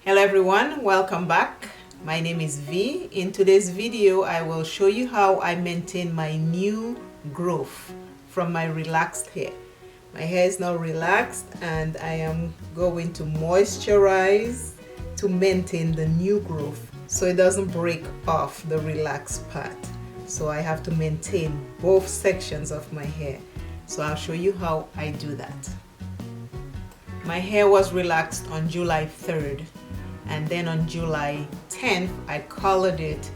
Hello everyone, welcome back. My name is V. In today's video, I will show you how I maintain my new growth from my relaxed hair. My hair is now relaxed and I am going to moisturize to maintain the new growth so it doesn't break off the relaxed part. So I have to maintain both sections of my hair. So I'll show you how I do that. My hair was relaxed on July 3rd. And then on July 10th, I colored it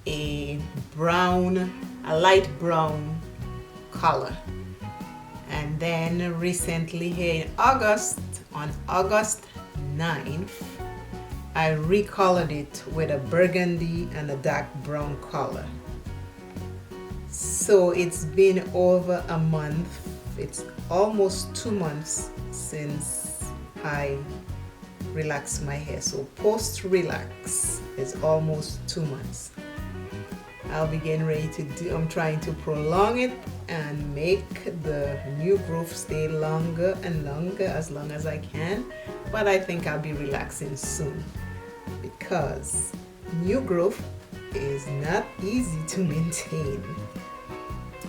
a light brown color. And then recently here in August, on August 9th, I recolored it with a burgundy and a dark brown color. So it's been over a month. It's almost 2 months since I relax my hair. So post relax is almost 2 months. I'll be getting ready to do, I'm trying to prolong it and make the new growth stay longer and longer as long as I can. But I think I'll be relaxing soon because new growth is not easy to maintain.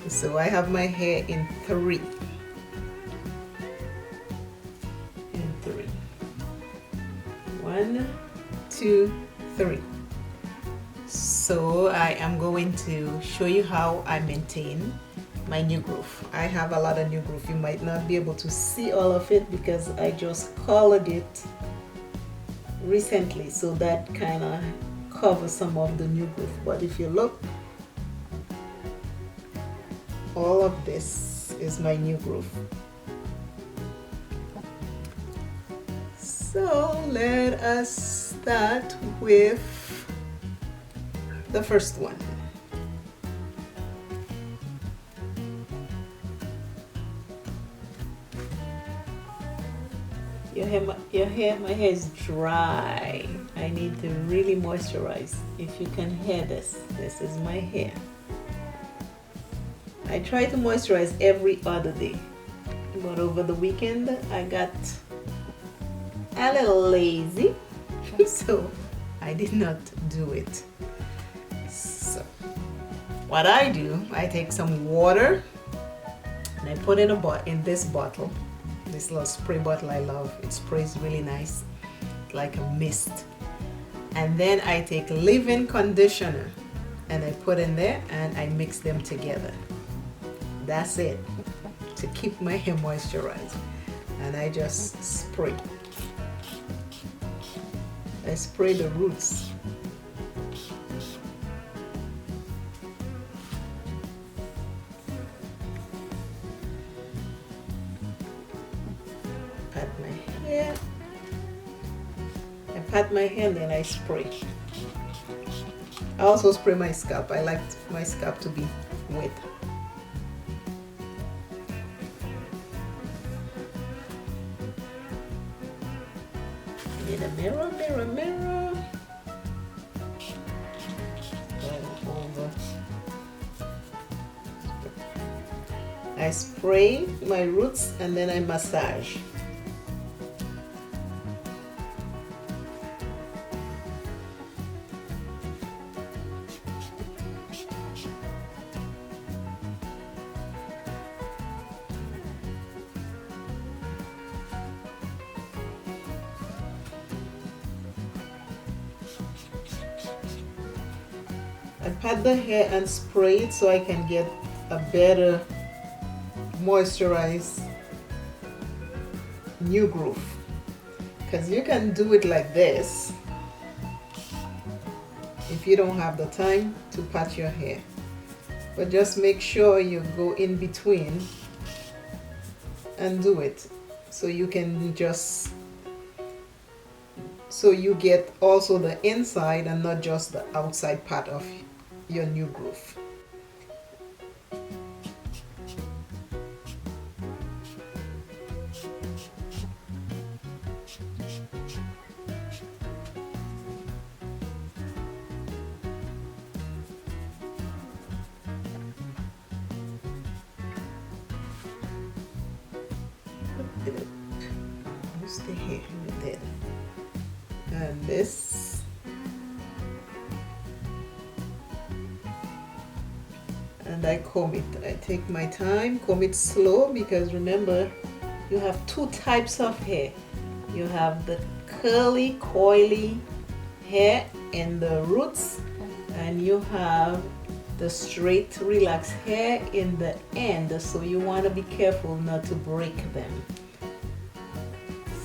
So I have my hair in 3. 1, 2, 3. So I am going to show you how I maintain my new growth. I have a lot of new growth. You might not be able to see all of it because I just colored it recently, so that kind of covers some of the new growth. But if you look, all of this is my new growth. So let us start with the first one. My hair is dry. I need to really moisturize. If you can hear this is my hair. I try to moisturize every other day, but over the weekend I got a little lazy, so I did not do it. So what I do, I take some water and I put in this bottle, this little spray bottle I love. It sprays really nice, like a mist. And then I take leave-in conditioner and I put in there and I mix them together. That's it, to keep my hair moisturized. And I just spray. I spray the roots. Pat my hair. I pat my hair and then I spray. I also spray my scalp. I like my scalp to be wet. In a mirror, mirror, mirror. All over. I spray my roots and then I massage. I pat the hair and spray it so I can get a better moisturized new growth. Because you can do it like this if you don't have the time to pat your hair. But just make sure you go in between and do it so you can so you get also the inside and not just the outside part of your new growth. What's the hair? There. and this. And I comb it. I take my time, comb it slow, because remember, you have two types of hair. You have the curly, coily hair in the roots, and you have the straight, relaxed hair in the end. So you want to be careful not to break them.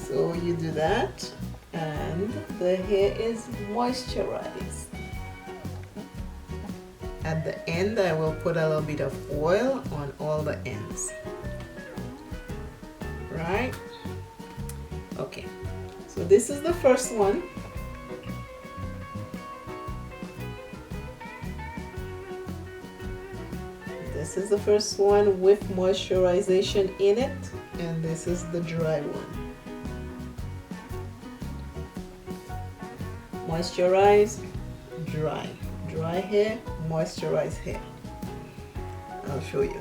So you do that, and the hair is moisturized. At the end, I will put a little bit of oil on all the ends. Right? Okay, so this is the first one. This is the first one with moisturization in it, and this is the dry one. Moisturize, dry. Dry hair, moisturized hair. I'll show you.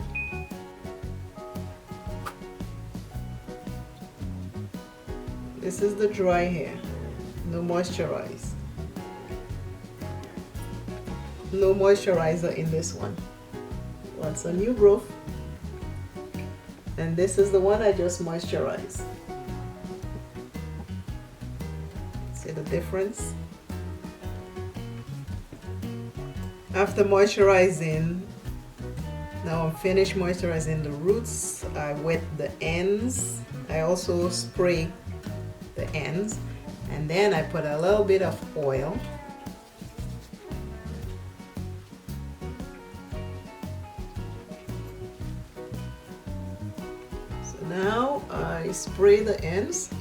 This is the dry hair. No moisturize. No moisturizer in this one. What's a new growth? And this is the one I just moisturized. See the difference? After moisturizing, now I'm finished moisturizing the roots. I wet the ends. I also spray the ends, and then I put a little bit of oil. So now I spray the ends.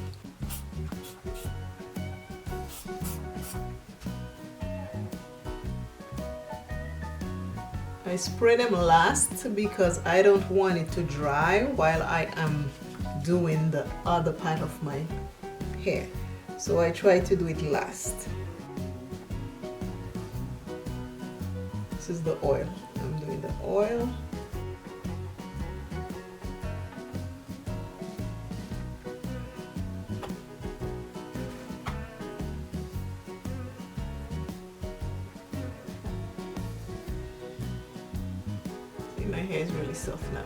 I spray them last because I don't want it to dry while I am doing the other part of my hair. So I try to do it last. This is the oil. I'm doing the oil. My hair is really soft now.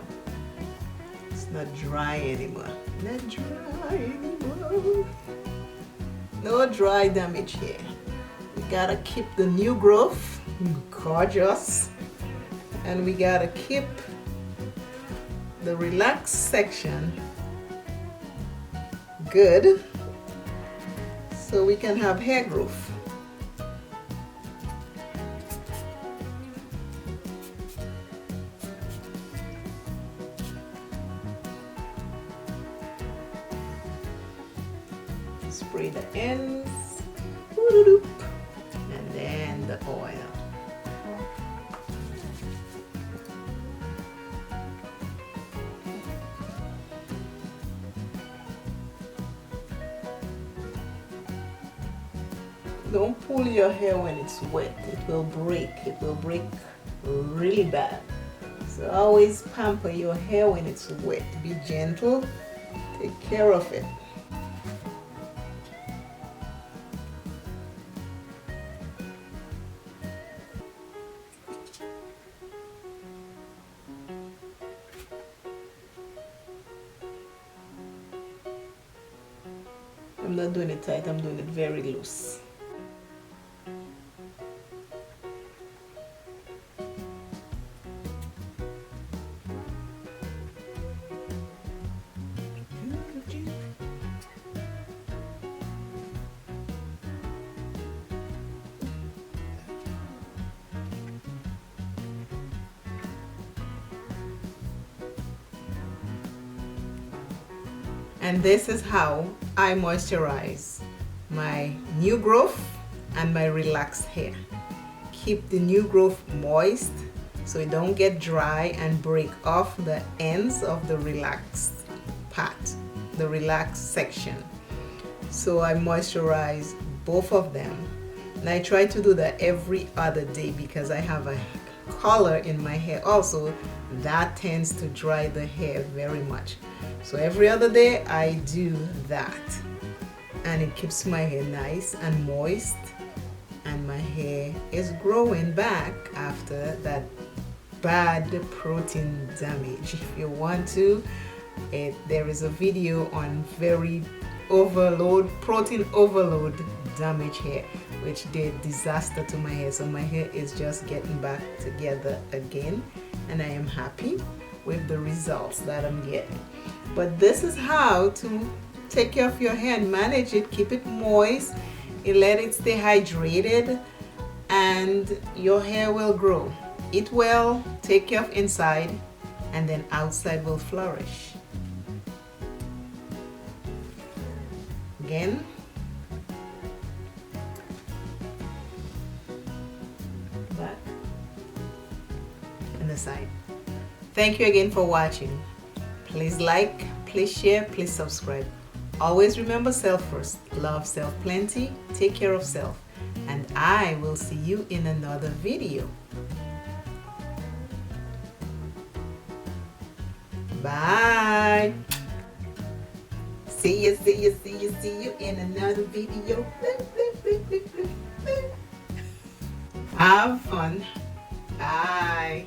It's not dry anymore. Not dry anymore. No dry damage here. We gotta keep the new growth gorgeous, and we gotta keep the relaxed section good so we can have hair growth. Spray the ends, and then the oil. Don't pull your hair when it's wet. It will break. It will break really bad. So always pamper your hair when it's wet. Be gentle. Take care of it. I'm not doing it tight, I'm doing it very loose. And this is how I moisturize my new growth and my relaxed hair. Keep the new growth moist so it don't get dry and break off the ends of the relaxed part, the relaxed section. So I moisturize both of them, and I try to do that every other day because I have a color in my hair also that tends to dry the hair very much. So every other day I do that. and it keeps my hair nice and moist, and my hair is growing back after that bad protein damage. If you want to, there is a video on very protein overload damage hair, which did disaster to my hair. So my hair is just getting back together again, and I am happy with the results that I'm getting. But this is how to take care of your hair and manage it. Keep it moist, let it stay hydrated, and your hair will grow. Eat well, take care of inside, and then outside will flourish. Again, back and the side. Thank you again for watching. Please like, please share, please subscribe. Always remember self first, love self plenty, take care of self, and I will see you in another video. Bye. See you in another video. Have fun. Bye.